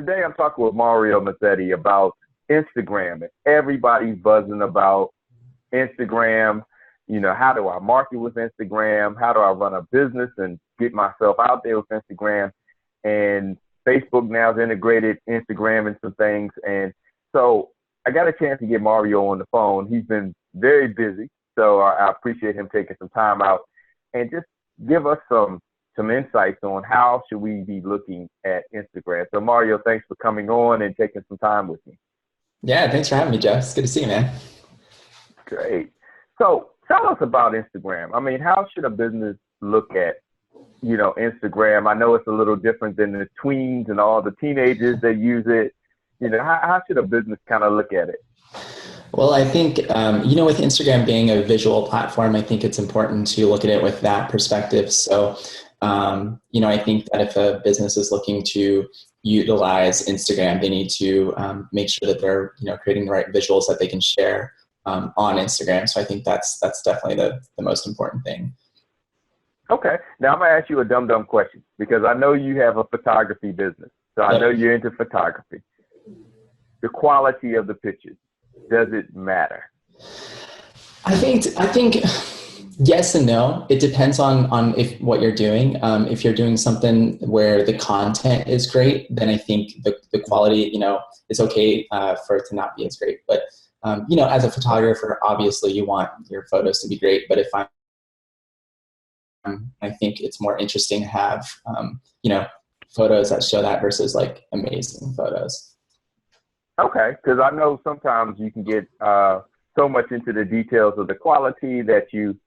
today I'm talking with Mario Mazzetti about Instagram. And everybody's buzzing about Instagram. You know, how do I market with Instagram? How do I run a business and get myself out there with Instagram? And Facebook now has integrated Instagram and some things. And so I got a chance to get Mario on the phone. He's been very busy, so I appreciate him taking some time out and just give us some insights on how should we be looking at Instagram. So Mario, thanks for coming on and taking some time with me. Yeah, thanks for having me, Joe. It's good to see you, man. Great. So tell us about Instagram. I mean, how should a business look at, you know, Instagram? I know it's a little different than the tweens and all the teenagers that use it. You know, how should a business kind of look at it? Well, I think, with Instagram being a visual platform, I think it's important to look at it with that perspective. So, I think that if a business is looking to utilize Instagram, they need to make sure that they're, creating the right visuals that they can share on Instagram. So I think that's definitely the most important thing. Okay. Now I'm going to ask you a dumb question because I know you have a photography business. So I know you're into photography. The quality of the pictures, does it matter? I think yes and no. It depends on if what you're doing. If you're doing something where the content is great, then I think the quality, is okay for it to not be as great. But as a photographer, obviously you want your photos to be great. But if I think it's more interesting to have photos that show that versus like amazing photos. Okay, because I know sometimes you can get so much into the details of the quality that you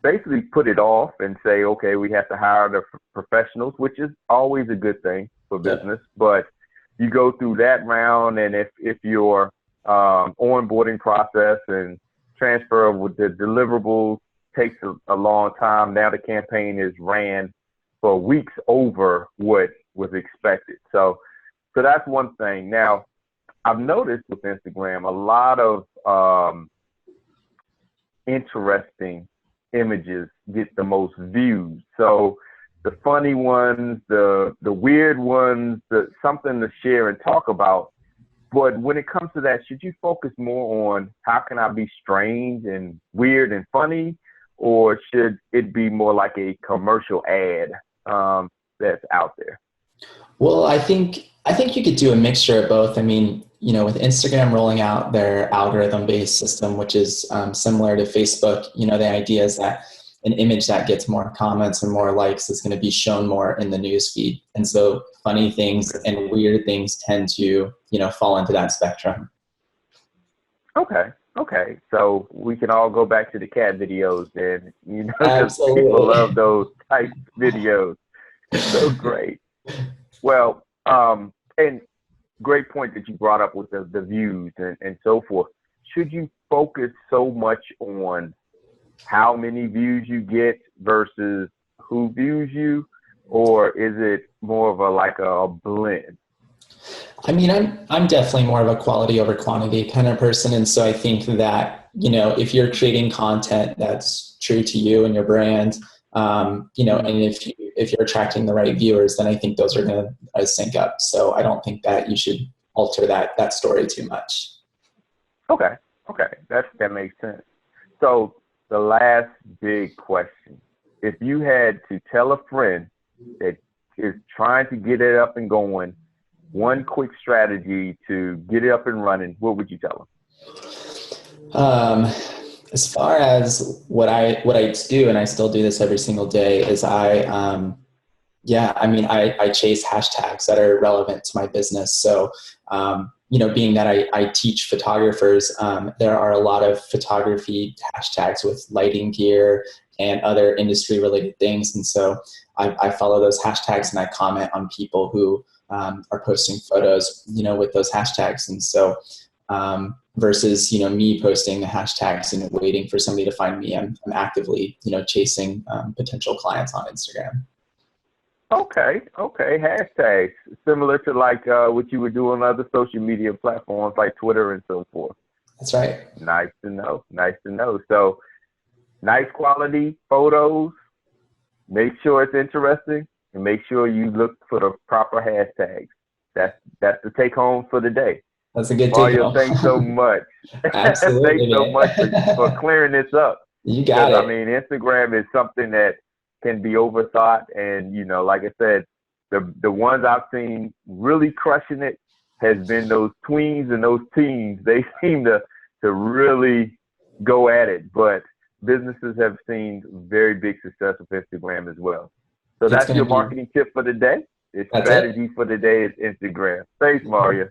basically put it off and say, okay, we have to hire the professionals, which is always a good thing for business. But you go through that round, and if your onboarding process and transfer with the deliverables takes a long time, now the campaign is ran for weeks over what was expected. So that's one thing. Now, I've noticed with Instagram a lot of interesting images get the most views. So the funny ones, the weird ones, something to share and talk about. But when it comes to that, should you focus more on how can I be strange and weird and funny, or should it be more like a commercial ad that's out there? Well, I think you could do a mixture of both. I mean, with Instagram rolling out their algorithm-based system, which is similar to Facebook, the idea is that an image that gets more comments and more likes is going to be shown more in the news feed. And so funny things and weird things tend to, fall into that spectrum. Okay. So we can all go back to the cat videos then, Absolutely. People love those type videos. So great. Well, and great point that you brought up with the views and so forth. Should you focus so much on how many views you get versus who views you, or is it more of a blend? I mean, I'm definitely more of a quality over quantity kind of person. And so I think that, if you're creating content that's true to you and your brand, and if you're attracting the right viewers, then I think those are going to sync up. So I don't think that you should alter that story too much. Okay. That makes sense. So the last big question, if you had to tell a friend that is trying to get it up and going, one quick strategy to get it up and running, what would you tell them? As far as what I do, and I still do this every single day, is I chase hashtags that are relevant to my business. So, being that I teach photographers, there are a lot of photography hashtags with lighting gear and other industry related things. And so I follow those hashtags and I comment on people who are posting photos, with those hashtags. And so, versus, me posting the hashtags and waiting for somebody to find me, I'm actively, chasing potential clients on Instagram. Okay. Hashtags similar to what you would do on other social media platforms like Twitter and so forth. That's right. Nice to know. So nice quality photos, make sure it's interesting, and make sure you look for the proper hashtags. That's the take home for the day. That's a good take Mario, home. thanks so much. Absolutely, Thanks so man. much for clearing this up. You Because got I it. mean, Instagram is something that can be overthought, and like I said, the ones I've seen really crushing it has been those tweens and those teens. They seem to really go at it, but businesses have seen very big success with Instagram as well. So It's that's going your to be, marketing tip for the day. Its that's it. strategy for the day is Instagram. Thanks, Mario.